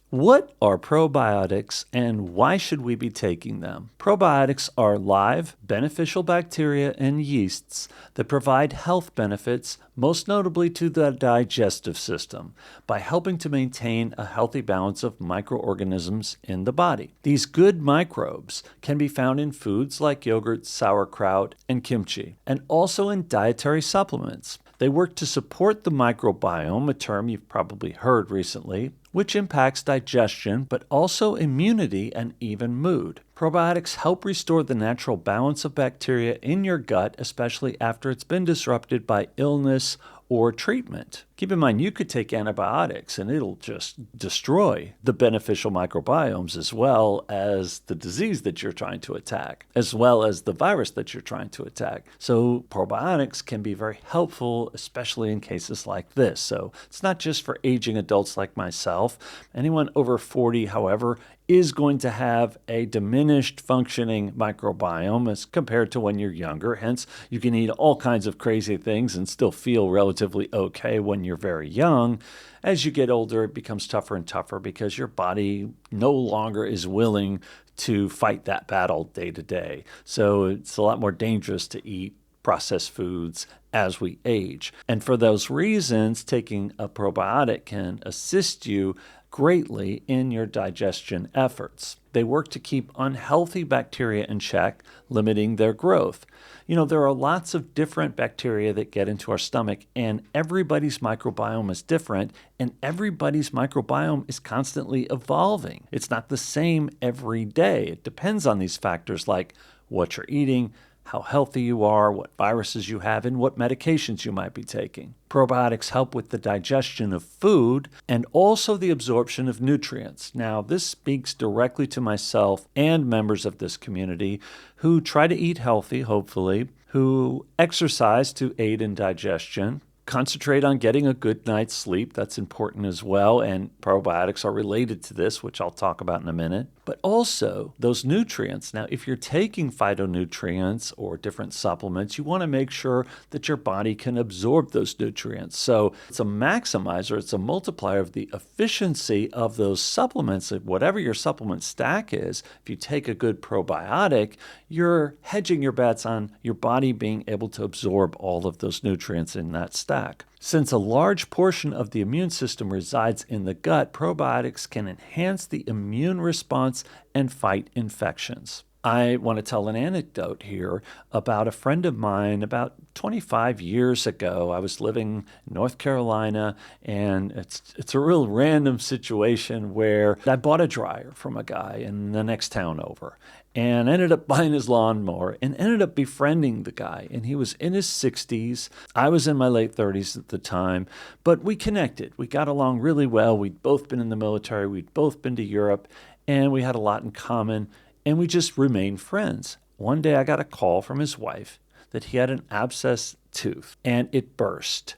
What are probiotics and why should we be taking them? Probiotics are live, beneficial bacteria and yeasts that provide health benefits, most notably to the digestive system, by helping to maintain a healthy balance of microorganisms in the body. These good microbes can be found in foods like yogurt, sauerkraut, and kimchi, and also in dietary supplements. They work to support the microbiome, a term you've probably heard recently, which impacts digestion, but also immunity and even mood. Probiotics help restore the natural balance of bacteria in your gut, especially after it's been disrupted by illness or treatment. Keep in mind, you could take antibiotics and it'll just destroy the beneficial microbiomes as well as the disease that you're trying to attack, as well as the virus that you're trying to attack. So probiotics can be very helpful, especially in cases like this. So it's not just for aging adults like myself. Anyone over 40, however, is going to have a diminished functioning microbiome as compared to when you're younger. Hence, you can eat all kinds of crazy things and still feel relatively okay when you're very young. As you get older, it becomes tougher and tougher because your body no longer is willing to fight that battle day to day. So it's a lot more dangerous to eat processed foods as we age. And for those reasons, taking a probiotic can assist you greatly in your digestion efforts. They work to keep unhealthy bacteria in check, limiting their growth. There are lots of different bacteria that get into our stomach, and everybody's microbiome is different, and everybody's microbiome is constantly evolving. It's not the same every day. It depends on these factors like what you're eating, how healthy you are, what viruses you have, and what medications you might be taking. Probiotics help with the digestion of food and also the absorption of nutrients. Now, this speaks directly to myself and members of this community who try to eat healthy, hopefully, who exercise to aid in digestion, concentrate on getting a good night's sleep. That's important as well, and probiotics are related to this, which I'll talk about in a minute. But also those nutrients. Now, if you're taking phytonutrients or different supplements, you want to make sure that your body can absorb those nutrients. So it's a maximizer, it's a multiplier of the efficiency of those supplements. Whatever your supplement stack is, if you take a good probiotic, you're hedging your bets on your body being able to absorb all of those nutrients in that stack. Since a large portion of the immune system resides in the gut, probiotics can enhance the immune response and fight infections. I want to tell an anecdote here about a friend of mine about 25 years ago. I was living in North Carolina, and it's a real random situation where I bought a dryer from a guy in the next town over and ended up buying his lawnmower and ended up befriending the guy. And he was in his 60s. I was in my late 30s at the time, but we connected. We got along really well. We'd both been in the military. We'd both been to Europe, and we had a lot in common. And we just remained friends. One day I got a call from his wife that he had an abscessed tooth and it burst.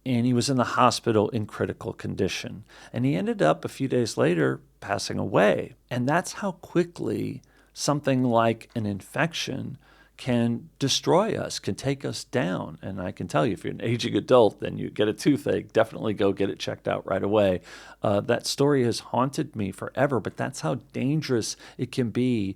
And he was in the hospital in critical condition. And he ended up a few days later passing away. And that's how quickly something like an infection can destroy us, can take us down. And I can tell you, if you're an aging adult, then you get a toothache, definitely go get it checked out right away. That story has haunted me forever, but that's how dangerous it can be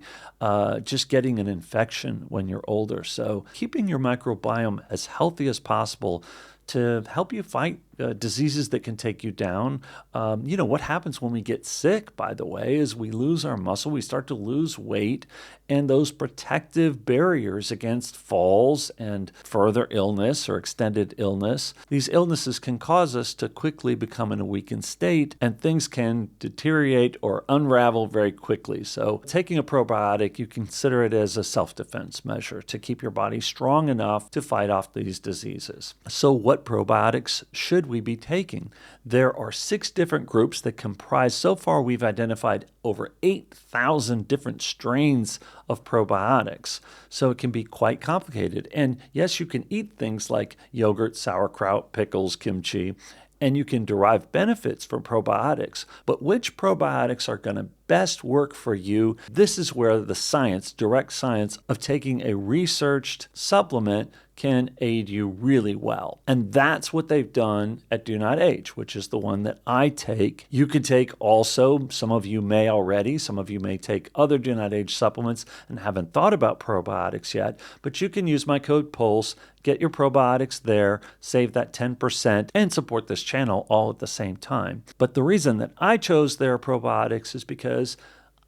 just getting an infection when you're older. So keeping your microbiome as healthy as possible to help you fight diseases that can take you down. What happens when we get sick, by the way, is we lose our muscle, we start to lose weight, and those protective barriers against falls and further illness or extended illness, these illnesses can cause us to quickly become in a weakened state, and things can deteriorate or unravel very quickly. So taking a probiotic, you consider it as a self-defense measure to keep your body strong enough to fight off these diseases. So what probiotics should we be taking? There are 6 different groups that comprise, so far we've identified over 8,000 different strains of probiotics. So it can be quite complicated. And yes, you can eat things like yogurt, sauerkraut, pickles, kimchi, and you can derive benefits from probiotics. But which probiotics are going to best work for you? This is where the science, direct science of taking a researched supplement can aid you really well. And that's what they've done at DoNotAge, which is the one that I take. You could take also, some of you may already, some of you may take other DoNotAge supplements and haven't thought about probiotics yet, but you can use my code PULSE, get your probiotics there, save that 10%, and support this channel all at the same time. But the reason that I chose their probiotics is because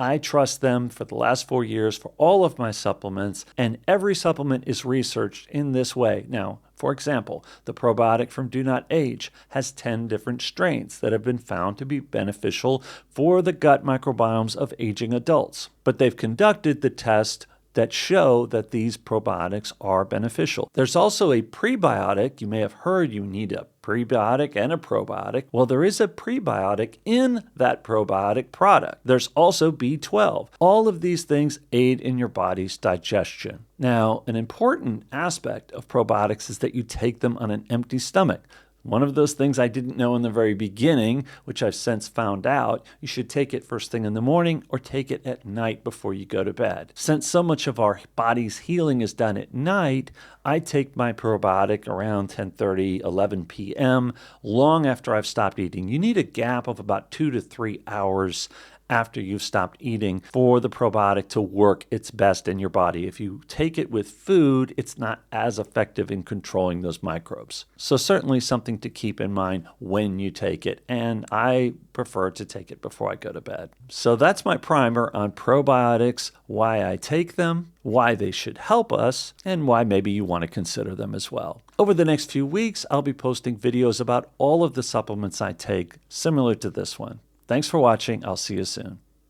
I trust them for the last 4 years for all of my supplements, and every supplement is researched in this way. Now, for example, the probiotic from DoNotAge has 10 different strains that have been found to be beneficial for the gut microbiomes of aging adults. But they've conducted the test that show that these probiotics are beneficial. There's also a prebiotic. You may have heard you need a prebiotic and a probiotic. Well, there is a prebiotic in that probiotic product. There's also B12. All of these things aid in your body's digestion. Now, an important aspect of probiotics is that you take them on an empty stomach. One of those things I didn't know in the very beginning, which I've since found out, you should take it first thing in the morning or take it at night before you go to bed. Since so much of our body's healing is done at night, I take my probiotic around 10:30, 11 p.m., long after I've stopped eating. You need a gap of about 2 to 3 hours after you've stopped eating for the probiotic to work its best in your body. If you take it with food, it's not as effective in controlling those microbes. So certainly something to keep in mind when you take it, and I prefer to take it before I go to bed. So that's my primer on probiotics, why I take them, why they should help us, and why maybe you want to consider them as well. Over the next few weeks, I'll be posting videos about all of the supplements I take, similar to this one. Thanks for watching. I'll see you soon.